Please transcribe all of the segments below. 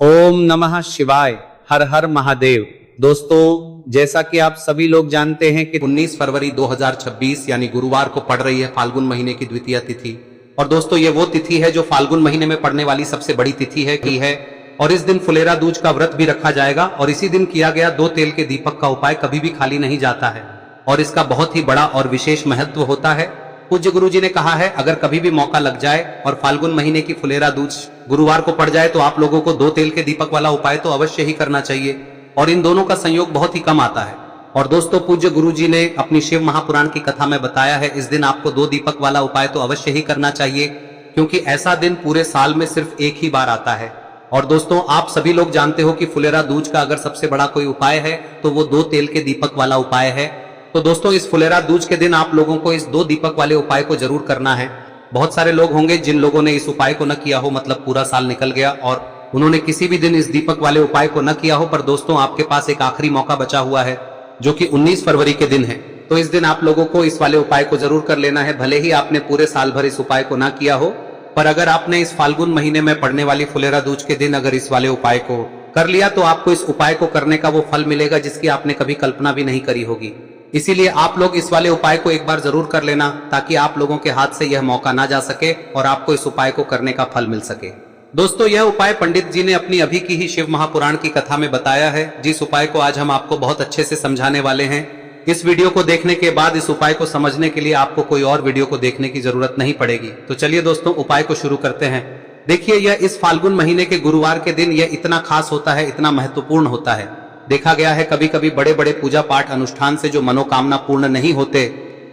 ओम नमः शिवाय। हर हर महादेव। दोस्तों, जैसा कि आप सभी लोग जानते हैं कि 19 फरवरी 2026 यानी गुरुवार को पड़ रही है फाल्गुन महीने की द्वितीय तिथि। और दोस्तों, ये वो तिथि है जो फाल्गुन महीने में पड़ने वाली सबसे बड़ी तिथि है और इस दिन फुलेरा दूज का व्रत भी रखा जाएगा और इसी दिन किया गया 2 तेल के दीपक का उपाय कभी भी खाली नहीं जाता है और इसका बहुत ही बड़ा और विशेष महत्व होता है। पूज्य गुरु जी ने कहा है, अगर कभी भी मौका लग जाए और फाल्गुन महीने की फुलेरा दूज गुरुवार को पड़ जाए तो आप लोगों को 2 तेल के दीपक वाला उपाय तो अवश्य ही करना चाहिए और इन दोनों का संयोग बहुत ही कम आता है। और दोस्तों, पूज्य गुरु जी ने अपनी शिव महापुराण की कथा में बताया है, इस दिन आपको 2 दीपक वाला उपाय तो अवश्य ही करना चाहिए क्योंकि ऐसा दिन पूरे साल में सिर्फ एक ही बार आता है। और दोस्तों, आप सभी लोग जानते हो कि फुलेरा दूज का अगर सबसे बड़ा कोई उपाय है तो वो 2 तेल के दीपक वाला उपाय है। तो दोस्तों, इस फुलेरा दूज के दिन आप लोगों को इस 2 दीपक वाले उपाय को जरूर करना है। बहुत सारे लोग होंगे जिन लोगों ने इस उपाय को न किया हो, मतलब पूरा साल निकल गया और उन्होंने किसी भी दिन इस दीपक वाले उपाय को न किया हो, पर दोस्तों आपके पास एक आखिरी मौका बचा हुआ है जो कि 19 फरवरी के दिन है। तो इस दिन आप लोगों को इस वाले उपाय को जरूर कर लेना है, भले ही आपने पूरे साल भर इस उपाय को ना किया हो, पर अगर आपने इस फाल्गुन महीने में पड़ने वाली फुलेरा दूज के दिन अगर इस वाले उपाय को कर लिया तो आपको इस उपाय को करने का वो फल मिलेगा जिसकी आपने कभी कल्पना भी नहीं करी होगी। इसीलिए आप लोग इस वाले उपाय को एक बार जरूर कर लेना ताकि आप लोगों के हाथ से यह मौका ना जा सके और आपको इस उपाय को करने का फल मिल सके। दोस्तों, यह उपाय पंडित जी ने अपनी अभी की ही शिव महापुराण की कथा में बताया है, जिस उपाय को आज हम आपको बहुत अच्छे से समझाने वाले हैं। इस वीडियो को देखने के बाद इस उपाय को समझने के लिए आपको कोई और वीडियो को देखने की जरूरत नहीं पड़ेगी। तो चलिए दोस्तों, उपाय को शुरू करते हैं। देखिए, यह इस फाल्गुन महीने के गुरुवार के दिन यह इतना खास होता है, इतना महत्वपूर्ण होता है। देखा गया है कभी कभी बड़े बड़े पूजा पाठ अनुष्ठान से जो मनोकामना पूर्ण नहीं होते,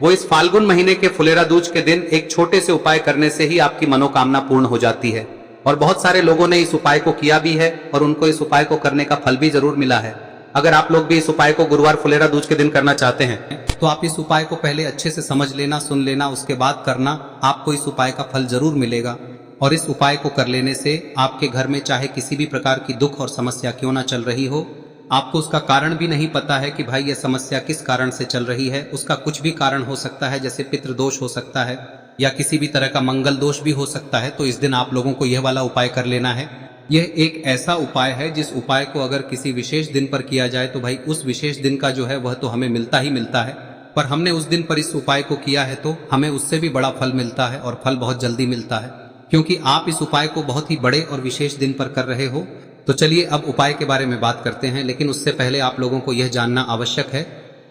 वो इस फाल्गुन महीने के फुलेरा दूज के दिन एक छोटे से उपाय करने से ही आपकी मनोकामना पूर्ण हो जाती है। और बहुत सारे लोगों ने इस उपाय को किया भी है और उनको इस उपाय को करने का फल भी जरूर मिला है। अगर आप लोग भी इस उपाय को गुरुवार फुलेरा दूज के दिन करना चाहते हैं तो आप इस उपाय को पहले अच्छे से समझ लेना, सुन लेना, उसके बाद करना। आपको इस उपाय का फल जरूर मिलेगा और इस उपाय को कर लेने से आपके घर में चाहे किसी भी प्रकार की दुख और समस्या क्यों ना चल रही हो, आपको उसका कारण भी नहीं पता है कि भाई यह समस्या किस कारण से चल रही है, उसका कुछ भी कारण हो सकता है, जैसे पितृदोष हो सकता है या किसी भी तरह का मंगल दोष भी हो सकता है। तो इस दिन आप लोगों को यह वाला उपाय कर लेना है। यह एक ऐसा उपाय है जिस उपाय को अगर किसी विशेष दिन पर किया जाए तो भाई उस विशेष दिन का जो है वह तो हमें मिलता ही मिलता है, पर हमने उस दिन पर इस उपाय को किया है तो हमें उससे भी बड़ा फल मिलता है और फल बहुत जल्दी मिलता है क्योंकि आप इस उपाय को बहुत ही बड़े और विशेष दिन पर कर रहे हो। तो चलिए अब उपाय के बारे में बात करते हैं, लेकिन उससे पहले आप लोगों को यह जानना आवश्यक है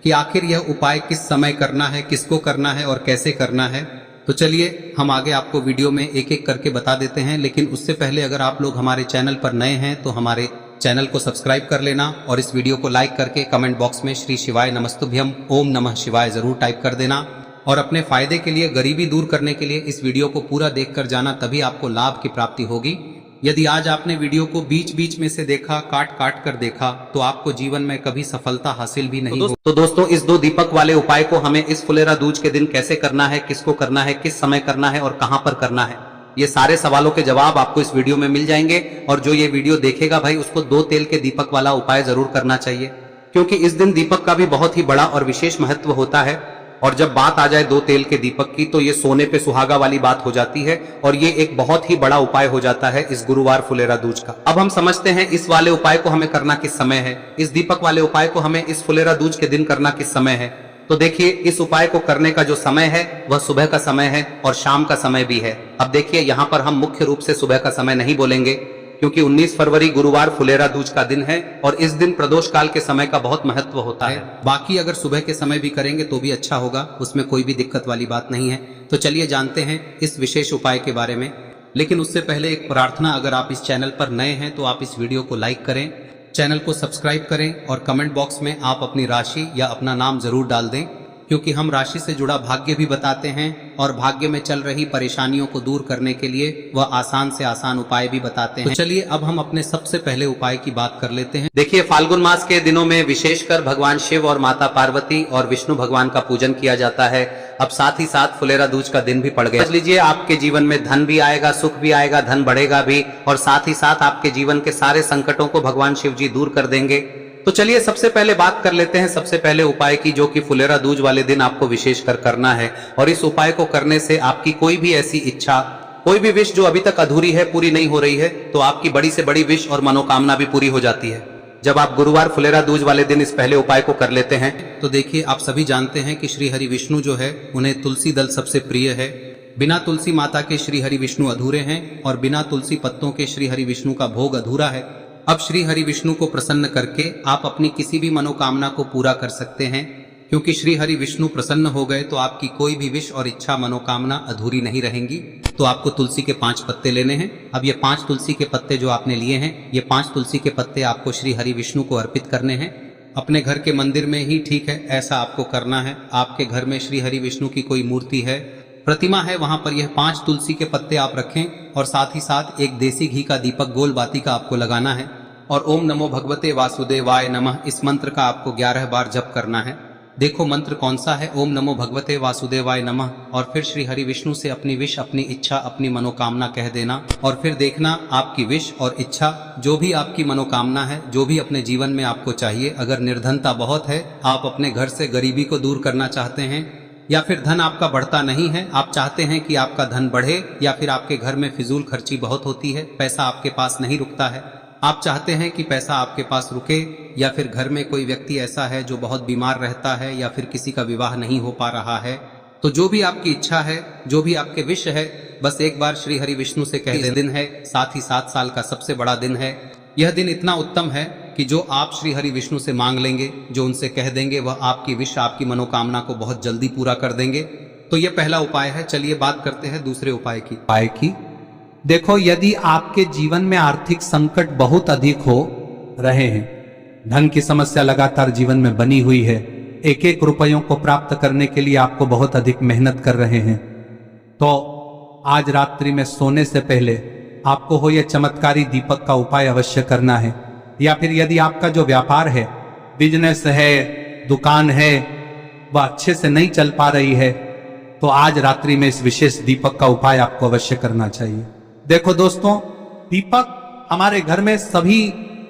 कि आखिर यह उपाय किस समय करना है, किसको करना है और कैसे करना है। तो चलिए हम आगे आपको वीडियो में एक एक करके बता देते हैं, लेकिन उससे पहले अगर आप लोग हमारे चैनल पर नए हैं तो हमारे चैनल को सब्सक्राइब कर लेना और इस वीडियो को लाइक करके कमेंट बॉक्स में श्री शिवाय नमस्तुभ्यम ओम नमः शिवाय जरूर टाइप कर देना। और अपने फायदे के लिए, गरीबी दूर करने के लिए इस वीडियो को पूरा देखकर जाना, तभी आपको लाभ की प्राप्ति होगी। यदि आज आपने वीडियो को बीच बीच में से देखा, काट काट कर देखा, तो आपको जीवन में कभी सफलता हासिल भी नहीं होगी। तो दोस्तों, इस 2 दीपक वाले उपाय को हमें इस फुलेरा दूज के दिन कैसे करना है, किसको करना है, किस समय करना है और कहां पर करना है, ये सारे सवालों के जवाब आपको इस वीडियो में मिल जाएंगे। और जो ये वीडियो देखेगा भाई उसको 2 तेल के दीपक वाला उपाय जरूर करना चाहिए क्योंकि इस दिन दीपक का भी बहुत ही बड़ा और विशेष महत्व होता है। और जब बात आ जाए 2 तेल के दीपक की तो ये सोने पे सुहागा वाली बात हो जाती है और ये एक बहुत ही बड़ा उपाय हो जाता है इस गुरुवार फुलेरा दूज का। अब हम समझते हैं इस वाले उपाय को हमें करना किस समय है, इस दीपक वाले उपाय को हमें इस फुलेरा दूज के दिन करना किस समय है। तो देखिए, इस उपाय को करने का जो समय है वह सुबह का समय है और शाम का समय भी है। अब देखिए, यहाँ पर हम मुख्य रूप से सुबह का समय नहीं बोलेंगे क्योंकि 19 फरवरी गुरुवार फुलेरा दूज का दिन है और इस दिन प्रदोष काल के समय का बहुत महत्व होता है। बाकी अगर सुबह के समय भी करेंगे तो भी अच्छा होगा, उसमें कोई भी दिक्कत वाली बात नहीं है। तो चलिए जानते हैं इस विशेष उपाय के बारे में, लेकिन उससे पहले एक प्रार्थना, अगर आप इस चैनल पर नए हैं तो आप इस वीडियो को लाइक करें, चैनल को सब्सक्राइब करें और कमेंट बॉक्स में आप अपनी राशि या अपना नाम जरूर डाल दें क्योंकि हम राशि से जुड़ा भाग्य भी बताते हैं और भाग्य में चल रही परेशानियों को दूर करने के लिए वह आसान से आसान उपाय भी बताते हैं। तो चलिए अब हम अपने सबसे पहले उपाय की बात कर लेते हैं। देखिए, फाल्गुन मास के दिनों में विशेषकर भगवान शिव और माता पार्वती और विष्णु भगवान का पूजन किया जाता है। अब साथ ही साथ फुलेरा दूज का दिन भी पड़ गया। समझ लीजिए, आपके जीवन में धन भी आएगा, सुख भी आएगा, धन बढ़ेगा भी और साथ ही साथ आपके जीवन के सारे संकटों को भगवान शिव जी दूर कर देंगे। तो चलिए सबसे पहले बात कर लेते हैं सबसे पहले उपाय की, जो कि फुलेरा दूज वाले दिन आपको विशेषकर करना है। और इस उपाय को करने से आपकी कोई भी ऐसी इच्छा कोई भी विश जो अभी तक अधूरी है, पूरी नहीं हो रही है, तो आपकी बड़ी से बड़ी विश और मनोकामना भी पूरी हो जाती है जब आप गुरुवार फुलेरा दूज वाले दिन इस पहले उपाय को कर लेते हैं। तो देखिए, आप सभी जानते हैं कि श्री हरि विष्णु जो है उन्हें तुलसी दल सबसे प्रिय है। बिना तुलसी माता के श्री हरि विष्णु अधूरे हैं और बिना तुलसी पत्तों के श्री हरि विष्णु का भोग अधूरा है। अब श्री हरि विष्णु को प्रसन्न करके आप अपनी किसी भी मनोकामना को पूरा कर सकते हैं, क्योंकि श्री हरि विष्णु प्रसन्न हो गए तो आपकी कोई भी विश और इच्छा मनोकामना अधूरी नहीं रहेंगी। तो आपको तुलसी के 5 पत्ते लेने हैं। अब ये 5 तुलसी के पत्ते जो आपने लिए हैं, ये 5 तुलसी के पत्ते आपको श्री हरि विष्णु को अर्पित करने हैं। अपने घर के मंदिर में ही ठीक है, ऐसा आपको करना है। आपके घर में श्री हरि विष्णु की कोई मूर्ति है, प्रतिमा है, वहां पर यह 5 तुलसी के पत्ते आप रखें और साथ ही साथ एक देसी घी का दीपक गोल बाती का आपको लगाना है और ओम नमो भगवते वासुदेवाय नमः इस मंत्र का आपको 11 बार जप करना है। देखो मंत्र कौन सा है, ओम नमो भगवते वासुदेवाय नमः, और फिर श्री हरि विष्णु से अपनी विश, अपनी इच्छा, अपनी मनोकामना कह देना और फिर देखना आपकी विश और इच्छा, जो भी आपकी मनोकामना है, जो भी अपने जीवन में आपको चाहिए। अगर निर्धनता बहुत है, आप अपने घर से गरीबी को दूर करना चाहते हैं, या फिर धन आपका बढ़ता नहीं है, आप चाहते हैं कि आपका धन बढ़े, या फिर आपके घर में फिजूल खर्ची बहुत होती है, पैसा आपके पास नहीं रुकता है, आप चाहते हैं कि पैसा आपके पास रुके, या फिर घर में कोई व्यक्ति ऐसा है जो बहुत बीमार रहता है, या फिर किसी का विवाह नहीं हो पा रहा है, तो जो भी आपकी इच्छा है, जो भी आपके विश है, बस एक बार श्री हरि विष्णु से कह दें। दिन है, साथ ही 7 साल का सबसे बड़ा दिन है। यह दिन इतना उत्तम है कि जो आप श्री हरि विष्णु से मांग लेंगे, जो उनसे कह देंगे, वह आपकी विश, आपकी मनोकामना को बहुत जल्दी पूरा कर देंगे। तो यह पहला उपाय है। चलिए बात करते हैं दूसरे उपाय की। देखो, यदि आपके जीवन में आर्थिक संकट बहुत अधिक हो रहे हैं, धन की समस्या लगातार जीवन में बनी हुई है, एक एक रुपयों को प्राप्त करने के लिए आपको बहुत अधिक मेहनत कर रहे हैं, तो आज रात्रि में सोने से पहले आपको हो यह चमत्कारी दीपक का उपाय अवश्य करना है। या फिर यदि आपका जो व्यापार है, बिजनेस है, दुकान है, वह अच्छे से नहीं चल पा रही है, तो आज रात्रि में इस विशेष दीपक का उपाय आपको अवश्य करना चाहिए। देखो दोस्तों, दीपक हमारे घर में सभी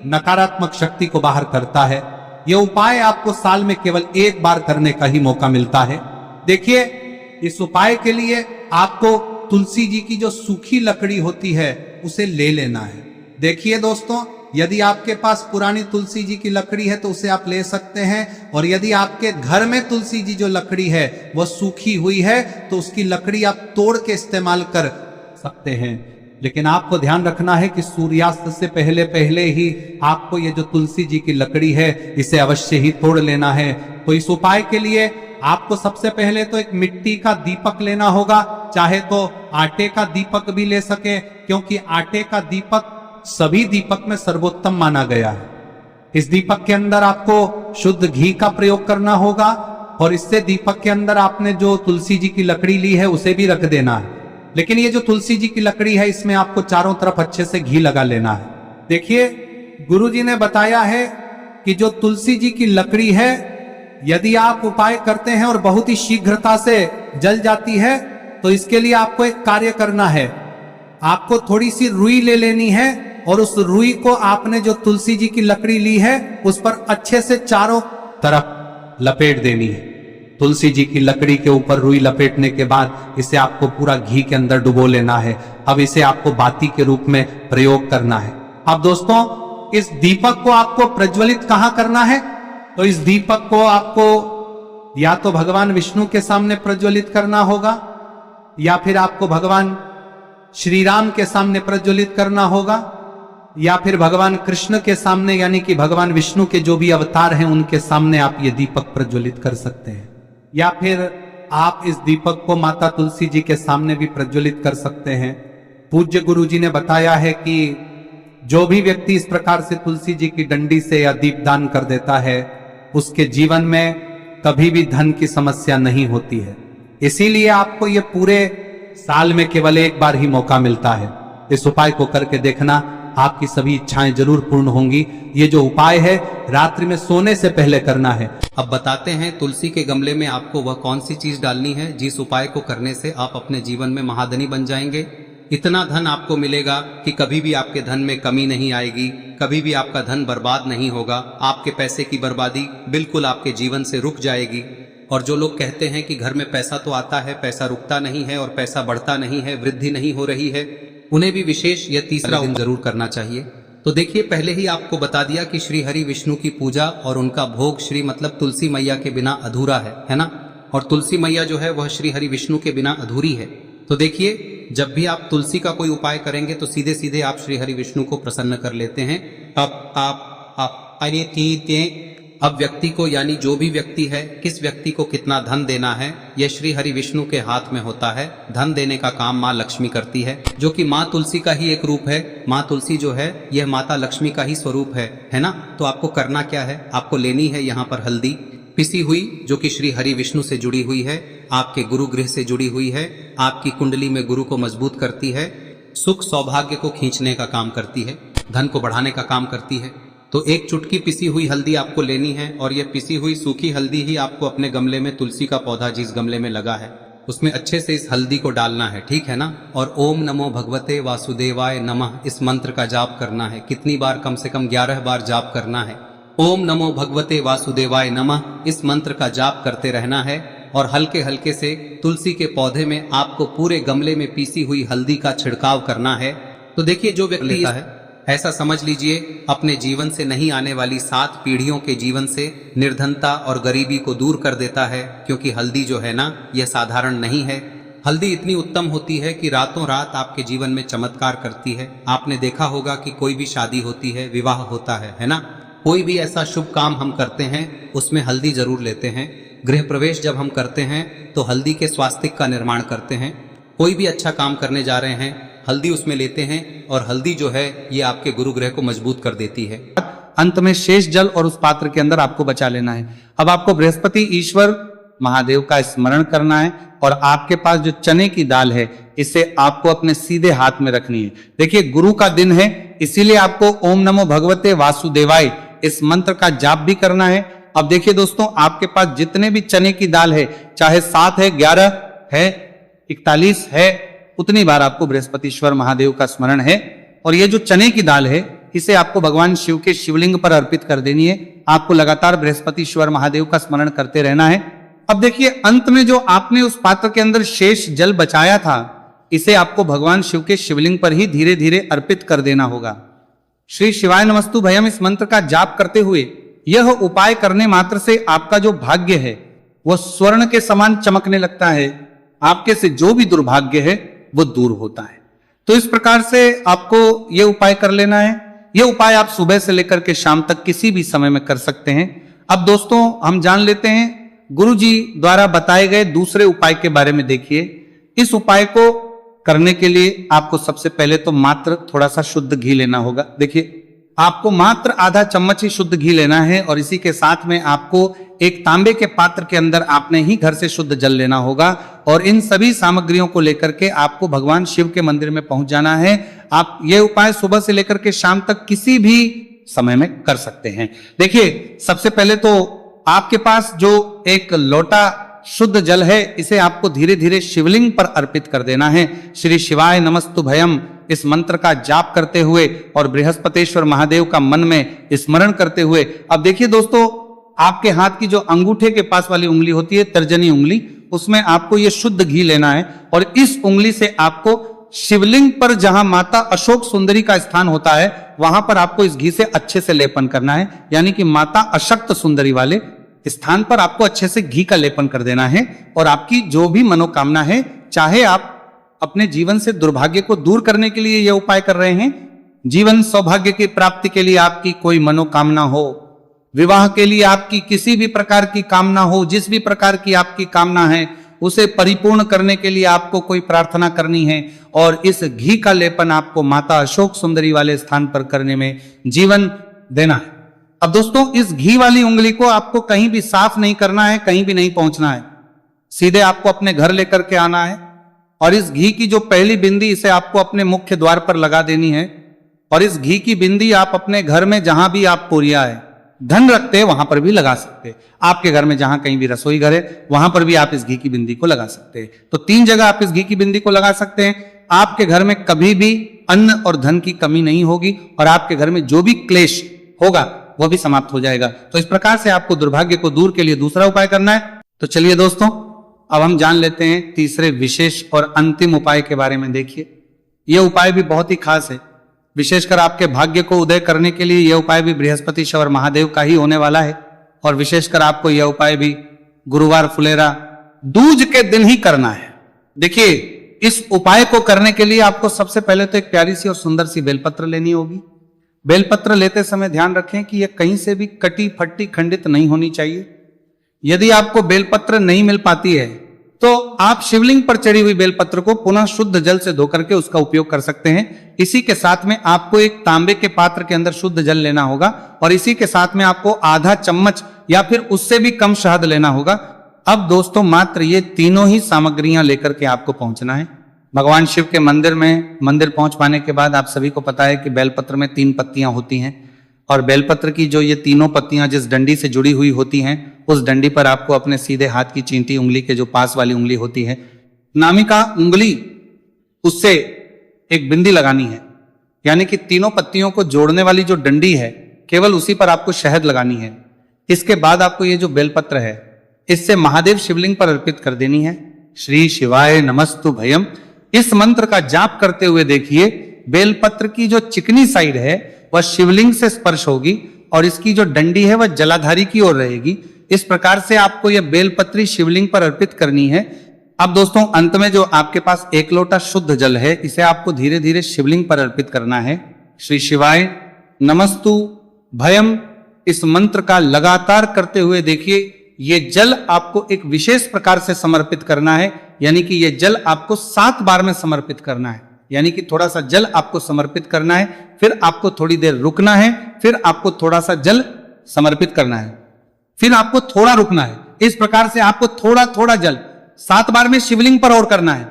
नकारात्मक शक्ति को बाहर करता है। यह उपाय आपको साल में केवल 1 बार करने का ही मौका मिलता है। देखिए, इस उपाय के लिए आपको तुलसी जी की जो सूखी लकड़ी होती है उसे ले लेना है। देखिए दोस्तों, यदि आपके पास पुरानी तुलसी जी की लकड़ी है तो उसे आप ले सकते हैं, और यदि आपके घर में तुलसी जी जो लकड़ी है वह सूखी हुई है तो उसकी लकड़ी आप तोड़ के इस्तेमाल कर सकते हैं। लेकिन आपको ध्यान रखना है कि सूर्यास्त से पहले पहले ही आपको ये जो तुलसी जी की लकड़ी है इसे अवश्य ही तोड़ लेना है। तो इस उपाय के लिए आपको सबसे पहले तो एक मिट्टी का दीपक लेना होगा, चाहे तो आटे का दीपक भी ले सके, क्योंकि आटे का दीपक सभी दीपक में सर्वोत्तम माना गया है। इस दीपक के अंदर आपको शुद्ध घी का प्रयोग करना होगा, और इससे दीपक के अंदर आपने जो तुलसी जी की लकड़ी ली है उसे भी रख देना है। लेकिन ये जो तुलसी जी की लकड़ी है, इसमें आपको चारों तरफ अच्छे से घी लगा लेना है। देखिए, गुरुजी ने बताया है कि जो तुलसी जी की लकड़ी है, यदि आप उपाय करते हैं और बहुत ही शीघ्रता से जल जाती है, तो इसके लिए आपको एक कार्य करना है। आपको थोड़ी सी रुई ले लेनी है और उस रुई को आपने जो तुलसी जी की लकड़ी ली है उस पर अच्छे से चारों तरफ लपेट देनी है। तुलसी जी की लकड़ी के ऊपर रुई लपेटने के बाद इसे आपको पूरा घी के अंदर डुबो लेना है। अब इसे आपको बाती के रूप में प्रयोग करना है। अब दोस्तों, इस दीपक को आपको प्रज्वलित कहां करना है? तो इस दीपक को आपको या तो भगवान विष्णु के सामने प्रज्वलित करना होगा, या फिर आपको भगवान श्री राम के सामने प्रज्वलित करना होगा, या फिर भगवान कृष्ण के सामने, यानी कि भगवान विष्णु के जो भी अवतार हैं उनके सामने आप ये दीपक प्रज्वलित कर सकते हैं। या फिर आप इस दीपक को माता तुलसी जी के सामने भी प्रज्वलित कर सकते हैं। पूज्य गुरु जी ने बताया है कि जो भी व्यक्ति इस प्रकार से तुलसी जी की डंडी से या दीपदान कर देता है, उसके जीवन में कभी भी धन की समस्या नहीं होती है। इसीलिए आपको ये पूरे साल में केवल 1 बार ही मौका मिलता है। इस उपाय को करके देखना, आपकी सभी इच्छाएं जरूर पूर्ण होंगी। ये जो उपाय है रात्रि में सोने से पहले करना है। अब बताते हैं तुलसी के गमले में आपको वह कौन सी चीज डालनी है जिस उपाय को करने से आप अपने जीवन में महाधनी बन जाएंगे। इतना धन आपको मिलेगा कि कभी भी आपके धन में कमी नहीं आएगी, कभी भी आपका धन बर्बाद नहीं होगा। आपके पैसे की बर्बादी बिल्कुल आपके जीवन से रुक जाएगी। और जो लोग कहते हैं कि घर में पैसा तो आता है, पैसा रुकता नहीं है और पैसा बढ़ता नहीं है, वृद्धि नहीं हो रही है, उन्हें भी विशेष यह तीसरा दिन जरूर करना चाहिए। तो देखिए, पहले ही आपको बता दिया कि श्री हरि विष्णु की पूजा और उनका भोग श्री मतलब तुलसी मैया के बिना अधूरा है ना। और तुलसी मैया जो है वह श्री हरि विष्णु के बिना अधूरी है। तो देखिए, जब भी आप तुलसी का कोई उपाय करेंगे तो सीधे सीधे आप श्री हरि विष्णु को प्रसन्न कर लेते हैं। अब व्यक्ति को, यानी जो भी व्यक्ति है, किस व्यक्ति को कितना धन देना है, यह श्री हरि विष्णु के हाथ में होता है। धन देने का काम माँ लक्ष्मी करती है, जो कि माँ तुलसी का ही एक रूप है। माँ तुलसी जो है यह माता लक्ष्मी का ही स्वरूप है ना। तो आपको करना क्या है, आपको लेनी है यहाँ पर हल्दी पिसी हुई, जो कि श्री हरि विष्णु से जुड़ी हुई है, आपके गुरु गृह से जुड़ी हुई है, आपकी कुंडली में गुरु को मजबूत करती है, सुख सौभाग्य को खींचने का काम करती है, धन को बढ़ाने का काम करती है। तो एक चुटकी पिसी हुई हल्दी आपको लेनी है और यह पिसी हुई सूखी हल्दी ही आपको अपने गमले में, तुलसी का पौधा जिस गमले में लगा है उसमें अच्छे से इस हल्दी को डालना है, ठीक है ना। और ओम नमो भगवते वासुदेवाय नमः इस मंत्र का जाप करना है। कितनी बार? कम से कम 11 बार जाप करना है। ओम नमो भगवते वासुदेवाय नमः इस मंत्र का जाप करते रहना है और हल्के हल्के से तुलसी के पौधे में आपको पूरे गमले में पीसी हुई हल्दी का छिड़काव करना है। तो देखिए, जो व्यक्ति लेता है, ऐसा समझ लीजिए अपने जीवन से नहीं आने वाली 7 पीढ़ियों के जीवन से निर्धनता और गरीबी को दूर कर देता है। क्योंकि हल्दी जो है ना, यह साधारण नहीं है। हल्दी इतनी उत्तम होती है कि रातों रात आपके जीवन में चमत्कार करती है। आपने देखा होगा कि कोई भी शादी होती है, विवाह होता है ना, कोई भी ऐसा शुभ काम हम करते हैं उसमें हल्दी जरूर लेते हैं। गृह प्रवेश जब हम करते हैं तो हल्दी के स्वास्तिक का निर्माण करते हैं। कोई भी अच्छा काम करने जा रहे हैं, हल्दी उसमें लेते हैं और हल्दी जो है ये आपके गुरु ग्रह को मजबूत कर देती है। अंत में शेष जल और उस पात्र के अंदर आपको बचा लेना है। अब आपको बृहस्पति ईश्वर महादेव का स्मरण करना है और आपके पास जो चने की दाल है इसे आपको अपने सीधे हाथ में रखनी है। देखिए, गुरु का दिन है, इसीलिए आपको ओम नमो भगवते वासुदेवाय इस मंत्र का जाप भी करना है। अब देखिए दोस्तों, आपके पास जितने भी चने की दाल है, चाहे 7 है, 11 है, 41 है, उतनी बार आपको बृहस्पतिश्वर महादेव का स्मरण है। और ये जो चने की दाल है इसे आपको भगवान शिव के शिवलिंग पर अर्पित कर देनी है। आपको लगातार बृहस्पतिश्वर महादेव का स्मरण करते रहना है। अब देखिए, अंत में जो आपने उस पात्र के अंदर शेष जल बचाया था, इसे आपको भगवान शिव के शिवलिंग पर ही धीरे धीरे अर्पित कर देना होगा। श्री शिवाय नमस्तु भयम इस मंत्र का जाप करते हुए यह उपाय करने मात्र से आपका जो भाग्य है वह स्वर्ण के समान चमकने लगता है। आपके से जो भी दुर्भाग्य है वो दूर होता है। तो इस प्रकार से आपको यह उपाय कर लेना है। यह उपाय आप सुबह से लेकर के शाम तक किसी भी समय में कर सकते हैं। अब दोस्तों, हम जान लेते हैं गुरु जी द्वारा बताए गए दूसरे उपाय के बारे में। देखिए, इस उपाय को करने के लिए आपको सबसे पहले तो मात्र थोड़ा सा शुद्ध घी लेना होगा। देखिए, आपको मात्र आधा चम्मच ही शुद्ध घी लेना है और इसी के साथ में आपको एक तांबे के पात्र के अंदर आपने ही घर से शुद्ध जल लेना होगा। और इन सभी सामग्रियों को लेकर के आपको भगवान शिव के मंदिर में पहुंच जाना है। आप ये उपाय सुबह से लेकर के शाम तक किसी भी समय में कर सकते हैं। देखिए, सबसे पहले तो आपके पास जो एक लोटा शुद्ध जल है इसे आपको धीरे धीरे शिवलिंग पर अर्पित कर देना है। श्री शिवाय नमस्तु भयम इस मंत्र का जाप करते हुए और बृहस्पतिश्वर महादेव का मन में स्मरण करते हुए। अब देखिए दोस्तों, आपके हाथ की जो अंगूठे के पास वाली उंगली होती है, तर्जनी उंगली, उसमें आपको ये शुद्ध घी लेना है और इस उंगली से आपको शिवलिंग पर जहां माता अशोक सुंदरी का स्थान होता है वहां पर आपको इस घी से अच्छे से लेपन करना है। यानी कि माता अशक्त सुंदरी वाले स्थान पर आपको अच्छे से घी का लेपन कर देना है। और आपकी जो भी मनोकामना है, चाहे आप अपने जीवन से दुर्भाग्य को दूर करने के लिए यह उपाय कर रहे हैं, जीवन सौभाग्य की प्राप्ति के लिए आपकी कोई मनोकामना हो, विवाह के लिए आपकी किसी भी प्रकार की कामना हो, जिस भी प्रकार की आपकी कामना है उसे परिपूर्ण करने के लिए आपको कोई प्रार्थना करनी है और इस घी का लेपन आपको माता अशोक सुंदरी वाले स्थान पर करने में जीवन देना है। अब दोस्तों, इस घी वाली उंगली को आपको कहीं भी साफ नहीं करना है, कहीं भी नहीं पहुंचना है। सीधे आपको अपने घर लेकर के आना है और इस घी की जो पहली बिंदी इसे आपको अपने मुख्य द्वार पर लगा देनी है। और इस घी की बिंदी आप अपने घर में जहां भी आप पोरिया है, धन रखते हैं, वहां पर भी लगा सकते हैं। आपके घर में जहां कहीं भी रसोई घर है वहां पर भी आप इस घी की बिंदी को लगा सकते हैं। तो 3 जगह आप इस घी की बिंदी को लगा सकते हैं। आपके घर में कभी भी अन्न और धन की कमी नहीं होगी और आपके घर में जो भी क्लेश होगा वह भी समाप्त हो जाएगा। तो इस प्रकार से आपको दुर्भाग्य को दूर के लिए दूसरा उपाय करना है। तो चलिए दोस्तों, अब हम जान लेते हैं तीसरे विशेष और अंतिम उपाय के बारे में। देखिए, यह उपाय भी बहुत ही खास है। विशेषकर आपके भाग्य को उदय करने के लिए यह उपाय भी बृहस्पति शवर महादेव का ही होने वाला है। और विशेषकर आपको यह उपाय भी गुरुवार फुलेरा दूज के दिन ही करना है। देखिए, इस उपाय को करने के लिए आपको सबसे पहले तो एक प्यारी सी और सुंदर सी बेलपत्र लेनी होगी। बेलपत्र लेते समय ध्यान रखें कि यह कहीं से भी कटी फटी खंडित नहीं होनी चाहिए। यदि आपको बेलपत्र नहीं मिल पाती है तो आप शिवलिंग पर चढ़ी हुई बेलपत्र को पुनः शुद्ध जल से धो करके उसका उपयोग कर सकते हैं। इसी के साथ में आपको एक तांबे के पात्र के अंदर शुद्ध जल लेना होगा और इसी के साथ में आपको आधा चम्मच या फिर उससे भी कम शहद लेना होगा। अब दोस्तों, मात्र ये तीनों ही सामग्रियां लेकर के आपको पहुंचना है भगवान शिव के मंदिर में। मंदिर पहुंच पाने के बाद आप सभी को पता है कि बेलपत्र में 3 पत्तियां होती हैं और बेलपत्र की जो ये तीनों पत्तियां जिस डंडी से जुड़ी हुई होती हैं, उस डंडी पर आपको अपने सीधे हाथ की चींटी उंगली के जो पास वाली उंगली होती है, नामिका उंगली, उससे एक बिंदी लगानी है। यानी कि तीनों पत्तियों को जोड़ने वाली जो डंडी है, केवल उसी पर आपको शहद लगानी है। इसके बाद आपको ये जो बेलपत्र है, इससे महादेव शिवलिंग पर अर्पित कर देनी है। श्री शिवाय नमस्तु भयम, इस मंत्र का जाप करते हुए देखिए, बेलपत्र की जो चिकनी साइड है वह शिवलिंग से स्पर्श होगी और इसकी जो डंडी है वह जलाधारी की ओर रहेगी। इस प्रकार से आपको यह बेलपत्री शिवलिंग पर अर्पित करनी है। अब दोस्तों, अंत में जो आपके पास 1 लोटा शुद्ध जल है, इसे आपको धीरे धीरे शिवलिंग पर अर्पित करना है। श्री शिवाय नमस्तु भयम, इस मंत्र का लगातार करते हुए देखिए, ये जल आपको एक विशेष प्रकार से समर्पित करना है। यानी कि ये जल आपको 7 बार में समर्पित करना है। यानी कि थोड़ा सा जल आपको समर्पित करना है, फिर आपको थोड़ी देर रुकना है, फिर आपको थोड़ा सा जल समर्पित करना है, फिर आपको थोड़ा रुकना है। इस प्रकार से आपको थोड़ा थोड़ा जल 7 बार में शिवलिंग पर और करना है।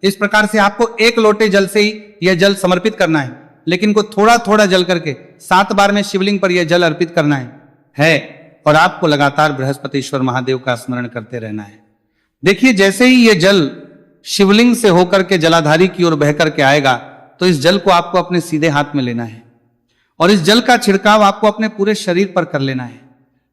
इस प्रकार से आपको 1 लोटे जल से ही यह जल समर्पित करना है, लेकिन को थोड़ा थोड़ा जल करके 7 बार में शिवलिंग पर यह जल अर्पित करना है। और आपको लगातार बृहस्पतिश्वर महादेव का स्मरण करते रहना है। देखिए, जैसे ही यह जल शिवलिंग से होकर के जलाधारी की ओर बह करके आएगा, तो इस जल को आपको अपने सीधे हाथ में लेना है और इस जल का छिड़काव आपको अपने पूरे शरीर पर कर लेना है।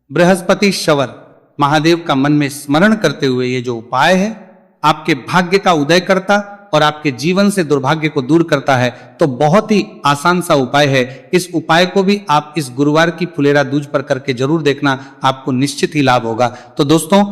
बृहस्पति शवर महादेव का मन में स्मरण करते हुए ये जो उपाय है, आपके भाग्य का उदय करता और आपके जीवन से दुर्भाग्य को दूर करता है। तो बहुत ही आसान सा उपाय है। इस उपाय को भी आप इस गुरुवार की फुलेरा दूज पर करके जरूर देखना, आपको निश्चित ही लाभ होगा। तो दोस्तों,